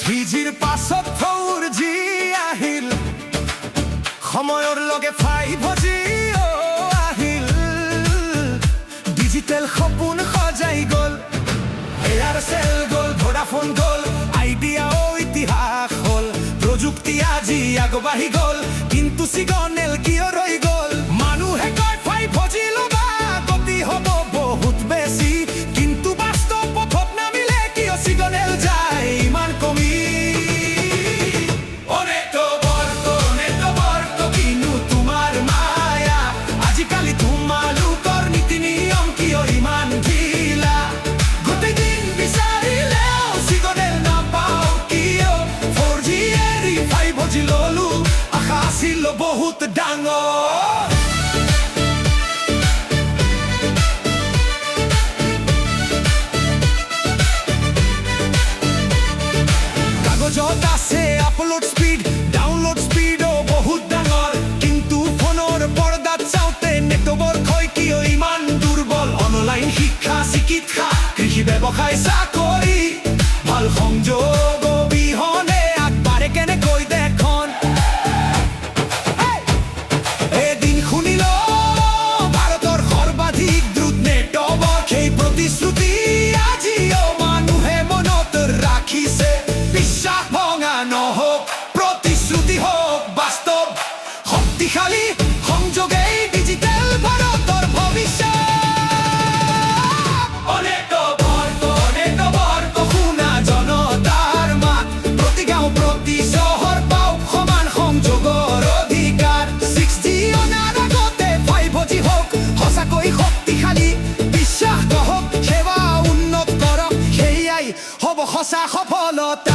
3Gৰ পাছত 4G আহিল, সময়ৰ লগে 5G আহিল। ডিজিটেল সপোন সজাই গ'ল, এয়াৰচেল গ'ল, ভোডাফোন গ'ল, আইডিয়াও ইতিহাস হ'ল। প্ৰযুক্তি আজি আগবাঢ়ি গ'ল, কিন্তু চিগনেল কিয় ৰৈ গ'ল? মানুহে কয় 5G লগা গতি হ'ব বহুত বেছি, কিন্তু বাস্তৱ পথত নামিলে কিয় চিগনেল যায় ইমান কমি? কিনো তোমাৰ মায়া, আজিকালি তোমালোকৰ নীতি নিয়ম কিয় ইমান ঢিলা? গোটেই দিন বিচাৰিলেও চিগনেল নাপাওঁ কিয়? 4G এৰি 5G ল'লো, আশা আছিল বহুত ডাঙৰ। কাগজত আছে আপলোড স্পীড, ডাউনলোড স্পীডো বহুত ডাঙৰ, কিন্তু ফোনৰ পৰ্দাত চাওঁতে নেটৱৰ্ক হয় কিয় ইমান দুৰ্বল? অনলাইন শিক্ষা, চিকিৎসা, কৃষি, ব্যৱসায়, চাকৰি, ভাল সংযোগ অবিহনে আগবাঢ়ে কেনেকৈ দেশখন? এদিন শুনিল ভাৰতৰ সৰ্বাধিক দ্ৰুত নেটৱৰ্ক, সেই প্ৰতিশ্ৰুতি আজিও মানুহে মনত ৰাখিছে। বিশ্বাস ভঙা নহওক, প্ৰতিশ্ৰুতি হওক বাস্তৱ, শক্তিশালী সংযোগেই ডিজিটেল ভাৰতৰ ভৱিষ্যত। নেটৱৰ্ক শুনা জনতাৰ মাত, প্ৰতি গাঁও প্ৰতি চহৰ পাওক সমান সংযোগৰ অধিকাৰ। 6G অনাৰ আগতে 5G হওক সঁচাকৈ শক্তিশালী, বিশ্বাস গঢ়ক, সেৱা উন্নত কৰক, সেয়াই হ'ব সঁচা সফলতা।